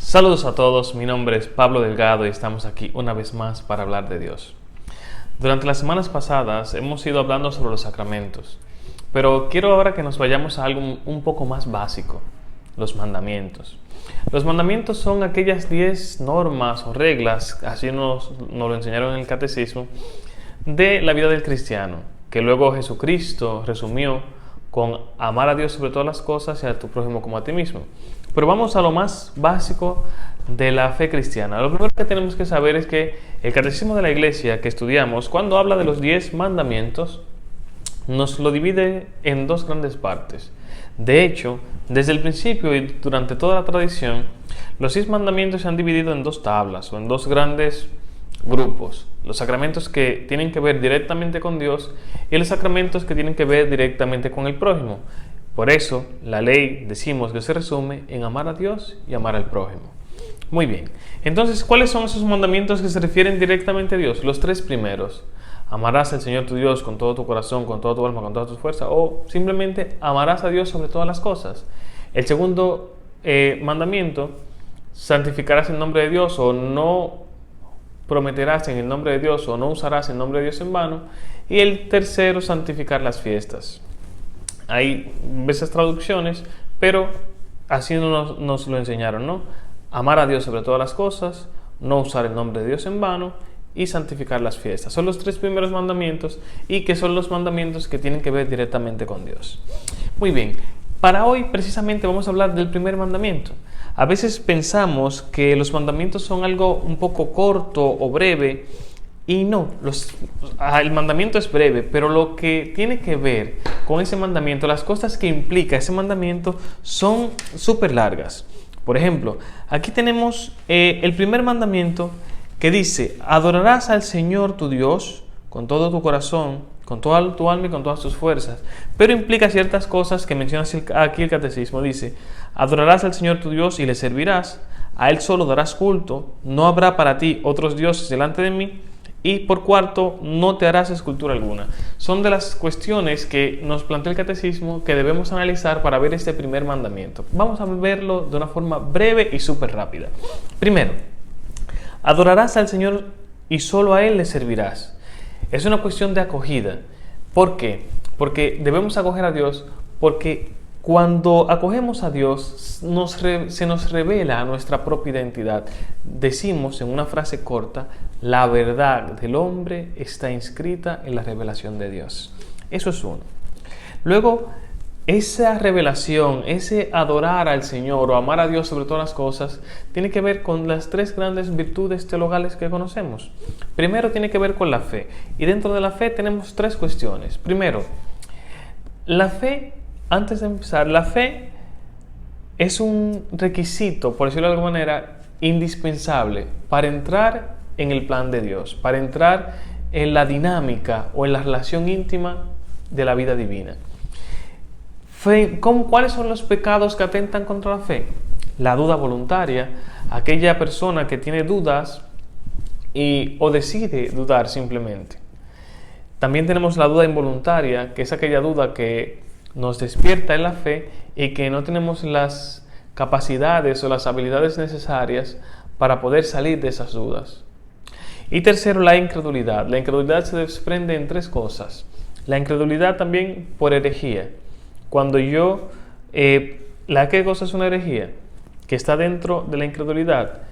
Saludos a todos, mi nombre es Pablo Delgado y estamos aquí una vez más para hablar de Dios. Durante las semanas pasadas hemos ido hablando sobre los sacramentos, pero quiero ahora que nos vayamos a algo un poco más básico, los mandamientos. Los mandamientos son aquellas 10 normas o reglas, así nos lo enseñaron en el catecismo, de la vida del cristiano, que luego Jesucristo resumió con amar a Dios sobre todas las cosas y a tu prójimo como a ti mismo. Pero vamos a lo más básico de la fe cristiana. Lo primero que tenemos que saber es que el catecismo de la Iglesia que estudiamos, cuando habla de los 10 mandamientos, nos lo divide en dos grandes partes. De hecho, desde el principio y durante toda la tradición, los 10 mandamientos se han dividido en dos tablas o en dos grandes grupos: los sacramentos que tienen que ver directamente con Dios y los sacramentos que tienen que ver directamente con el prójimo. Por eso, la ley, decimos que se resume en amar a Dios y amar al prójimo. Muy bien, entonces, ¿cuáles son esos mandamientos que se refieren directamente a Dios? Los 3 primeros: amarás al Señor tu Dios con todo tu corazón, con toda tu alma, con toda tu fuerza, o simplemente amarás a Dios sobre todas las cosas. El segundo mandamiento: santificarás el nombre de Dios, o no prometerás en el nombre de Dios, o no usarás el nombre de Dios en vano. Y el tercero: santificar las fiestas. Hay veces traducciones, pero así nos lo enseñaron, ¿no? Amar a Dios sobre todas las cosas, no usar el nombre de Dios en vano y santificar las fiestas. Son los 3 primeros mandamientos y que son los mandamientos que tienen que ver directamente con Dios. Muy bien, para hoy precisamente vamos a hablar del primer mandamiento. A veces pensamos que los mandamientos son algo un poco corto o breve, y no, el mandamiento es breve, pero lo que tiene que ver con ese mandamiento, las cosas que implica ese mandamiento, son súper largas. Por ejemplo, aquí tenemos el primer mandamiento que dice: adorarás al Señor tu Dios con todo tu corazón, con toda tu alma y con todas tus fuerzas. Pero implica ciertas cosas que menciona aquí el catecismo. Dice: adorarás al Señor tu Dios y le servirás, a Él solo darás culto, no habrá para ti otros dioses delante de mí. Y por cuarto, no te harás escultura alguna. Son de las cuestiones que nos plantea el catecismo que debemos analizar para ver este primer mandamiento. Vamos a verlo de una forma breve y súper rápida. Primero, adorarás al Señor y solo a Él le servirás. Es una cuestión de acogida. ¿Por qué? Porque debemos acoger a Dios, porque cuando acogemos a Dios se nos revela nuestra propia identidad. Decimos en una frase corta: la verdad del hombre está inscrita en la revelación de Dios. Eso es uno. Luego, esa revelación, ese adorar al Señor o amar a Dios sobre todas las cosas, tiene que ver con las 3 grandes virtudes teologales que conocemos. Primero, tiene que ver con la fe. Y dentro de la fe tenemos 3 cuestiones. Primero, la fe. Antes de empezar, la fe es un requisito, por decirlo de alguna manera, indispensable para entrar en el plan de Dios, para entrar en la dinámica o en la relación íntima de la vida divina. ¿Cuáles son los pecados que atentan contra la fe? La duda voluntaria, aquella persona que tiene dudas o decide dudar simplemente. También tenemos la duda involuntaria, que es aquella duda que nos despierta en la fe y que no tenemos las capacidades o las habilidades necesarias para poder salir de esas dudas. Y tercero, la incredulidad. La incredulidad se desprende en 3 cosas. La incredulidad también por herejía. Cuando ¿qué cosa es una herejía? Que está dentro de la incredulidad.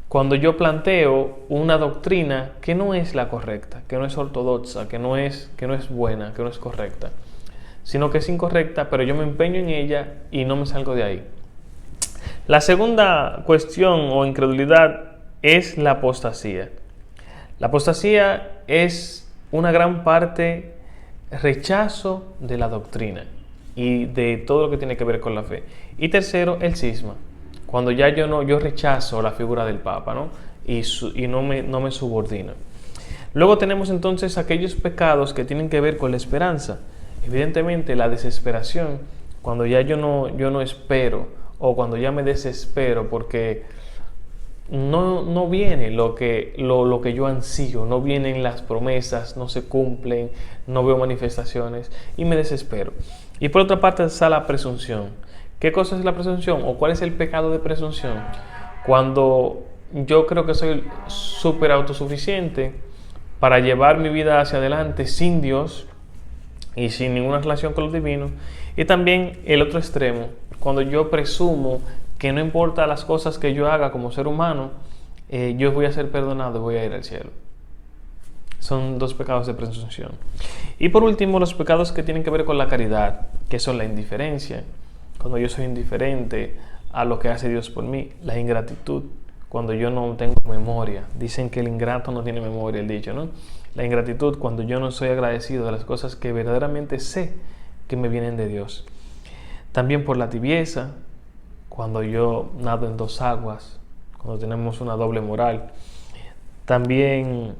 Cuando yo planteo una doctrina que no es la correcta, que no es ortodoxa, que no es buena, que no es correcta, sino que es incorrecta, pero yo me empeño en ella y no me salgo de ahí. La segunda cuestión o incredulidad es la apostasía. La apostasía es una gran parte rechazo de la doctrina y de todo lo que tiene que ver con la fe. Y tercero, el cisma. Cuando ya yo rechazo la figura del Papa, ¿no? y no me subordino. Luego tenemos entonces aquellos pecados que tienen que ver con la esperanza. Evidentemente, la desesperación, cuando ya yo no espero, o cuando ya me desespero porque no viene lo que yo ansío, no vienen las promesas, no se cumplen, no veo manifestaciones y me desespero. Y por otra parte está la presunción. ¿Qué cosa es la presunción? ¿O cuál es el pecado de presunción? Cuando yo creo que soy súper autosuficiente para llevar mi vida hacia adelante sin Dios y sin ninguna relación con lo divino. Y también el otro extremo, cuando yo presumo que no importa las cosas que yo haga como ser humano, yo voy a ser perdonado y voy a ir al cielo. Son dos pecados de presunción. Y por último, los pecados que tienen que ver con la caridad, que son la indiferencia, cuando yo soy indiferente a lo que hace Dios por mí; la ingratitud, cuando yo no tengo memoria. Dicen que el ingrato no tiene memoria, el dicho, ¿no? La ingratitud, cuando yo no soy agradecido de las cosas que verdaderamente sé que me vienen de Dios. También por la tibieza, cuando yo nado en dos aguas, cuando tenemos una doble moral. También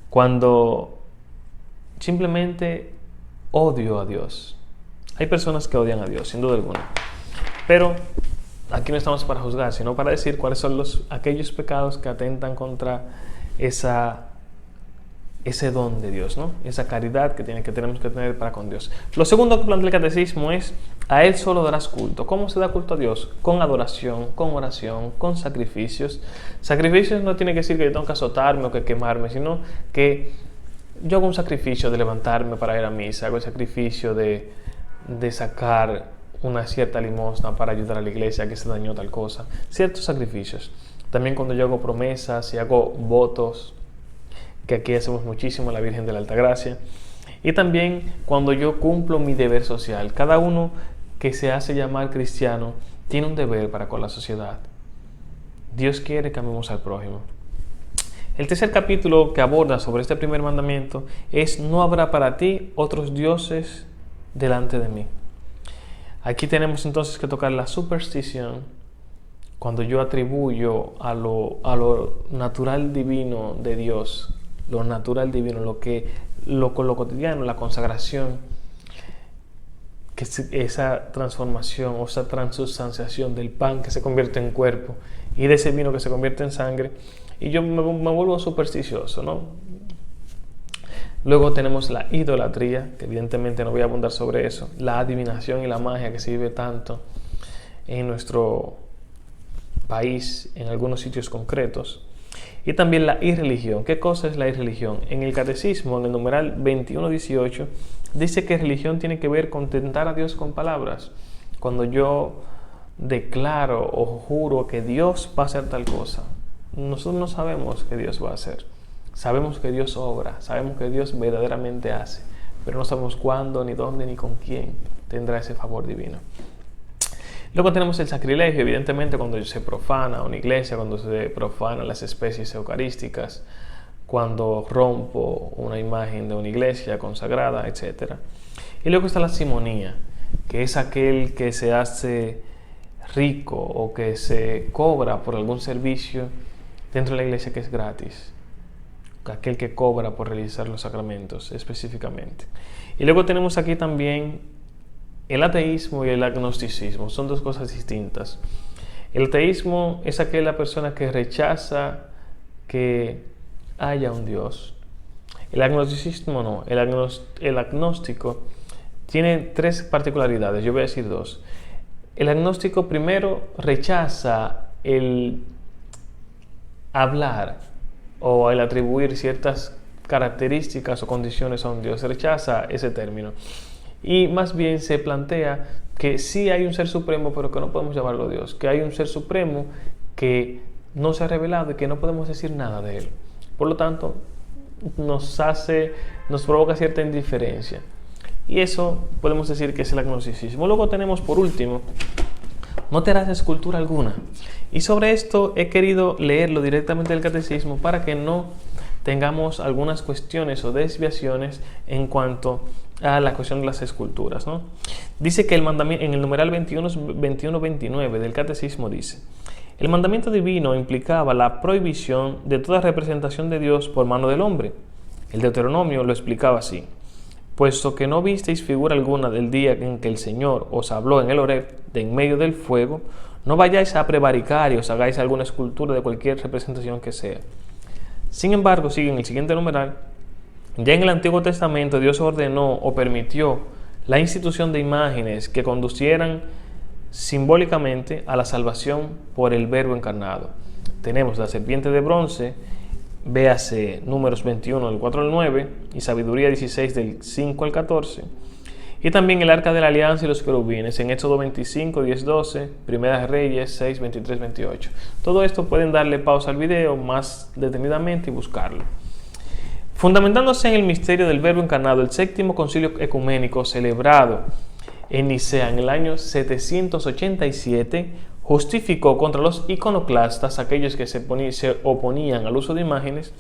cuando simplemente odio a Dios. Hay personas que odian a Dios, sin duda alguna. Pero aquí no estamos para juzgar, sino para decir cuáles son aquellos pecados que atentan contra ese don de Dios, ¿no? Esa caridad que tenemos que tener para con Dios. Lo segundo que plantea el catecismo es: a Él solo darás culto. ¿Cómo se da culto a Dios? Con adoración, con oración, con sacrificios. Sacrificios no tiene que decir que yo tengo que azotarme o que quemarme, sino que yo hago un sacrificio de levantarme para ir a misa, hago el sacrificio de sacar una cierta limosna para ayudar a la iglesia que se dañó tal cosa. Ciertos sacrificios. También cuando yo hago promesas y hago votos, que aquí hacemos muchísimo a la Virgen de la Altagracia. Y también cuando yo cumplo mi deber social. Cada uno que se hace llamar cristiano tiene un deber para con la sociedad. Dios quiere que amemos al prójimo. El tercer capítulo que aborda sobre este primer mandamiento es: no habrá para ti otros dioses delante de mí. Aquí tenemos entonces que tocar la superstición, cuando yo atribuyo a lo natural divino de Dios, lo natural divino, lo cotidiano, la consagración, que es esa transformación o esa transustanciación del pan que se convierte en cuerpo y de ese vino que se convierte en sangre, y yo me vuelvo supersticioso, ¿no? Luego tenemos la idolatría, que evidentemente no voy a abundar sobre eso, la adivinación y la magia que se vive tanto en nuestro país, en algunos sitios concretos. Y también la irreligión. ¿Qué cosa es la irreligión? En el catecismo, en el numeral 2118, dice que religión tiene que ver con tentar a Dios con palabras. Cuando yo declaro o juro que Dios va a hacer tal cosa, nosotros no sabemos qué Dios va a hacer. Sabemos que Dios obra, sabemos que Dios verdaderamente hace, pero no sabemos cuándo, ni dónde, ni con quién tendrá ese favor divino. Luego tenemos el sacrilegio, evidentemente cuando se profana una iglesia, cuando se profanan las especies eucarísticas, cuando rompo una imagen de una iglesia consagrada, etc. Y luego está la simonía, que es aquel que se hace rico o que se cobra por algún servicio dentro de la iglesia que es gratis. Aquel que cobra por realizar los sacramentos específicamente. Y luego tenemos aquí también el ateísmo y el agnosticismo. Son dos cosas distintas. El ateísmo es aquella persona que rechaza que haya un Dios. El agnosticismo no. El agnóstico tiene tres particularidades. Yo voy a decir dos. El agnóstico primero rechaza el hablar o el atribuir ciertas características o condiciones a un Dios. Se rechaza ese término. Y más bien se plantea que sí hay un ser supremo, pero que no podemos llamarlo Dios. Que hay un ser supremo que no se ha revelado y que no podemos decir nada de él. Por lo tanto, nos provoca cierta indiferencia. Y eso podemos decir que es el agnosticismo. Luego tenemos, por último, no te harás escultura alguna. Y sobre esto he querido leerlo directamente del catecismo para que no tengamos algunas cuestiones o desviaciones en cuanto a la cuestión de las esculturas, ¿no? Dice que el mandamiento, en el numeral 21-29 del catecismo dice: el mandamiento divino implicaba la prohibición de toda representación de Dios por mano del hombre. El Deuteronomio lo explicaba así: puesto que no visteis figura alguna del día en que el Señor os habló en el Horeb, de en medio del fuego, no vayáis a prevaricar y os hagáis alguna escultura de cualquier representación que sea. Sin embargo, sigue en el siguiente numeral: ya en el Antiguo Testamento Dios ordenó o permitió la institución de imágenes que conducieran simbólicamente a la salvación por el Verbo encarnado. Tenemos la serpiente de bronce, véase Números 21 del 4 al 9 y Sabiduría 16 del 5 al 14. Y también el arca de la alianza y los querubines en Éxodo 25, 10, 12, Primera Reyes 6, 23, 28. Todo esto pueden darle pausa al video más detenidamente y buscarlo. Fundamentándose en el misterio del Verbo encarnado, el séptimo concilio ecuménico celebrado en Nicea en el año 787 justificó contra los iconoclastas, aquellos que se oponían al uso de imágenes,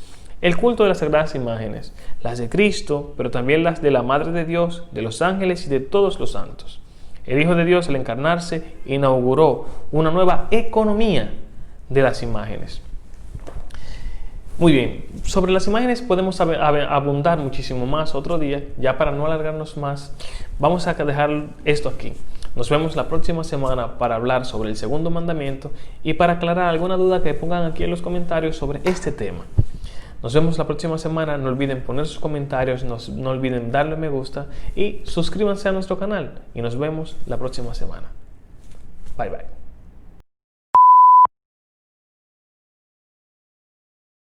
el culto de las sagradas imágenes, las de Cristo, pero también las de la Madre de Dios, de los ángeles y de todos los santos. El Hijo de Dios, al encarnarse, inauguró una nueva economía de las imágenes. Muy bien, sobre las imágenes podemos abundar muchísimo más otro día. Ya para no alargarnos más, vamos a dejar esto aquí. Nos vemos la próxima semana para hablar sobre el segundo mandamiento y para aclarar alguna duda que pongan aquí en los comentarios sobre este tema. Nos vemos la próxima semana. No olviden poner sus comentarios, no olviden darle me gusta y suscríbanse a nuestro canal. Y nos vemos la próxima semana. Bye bye.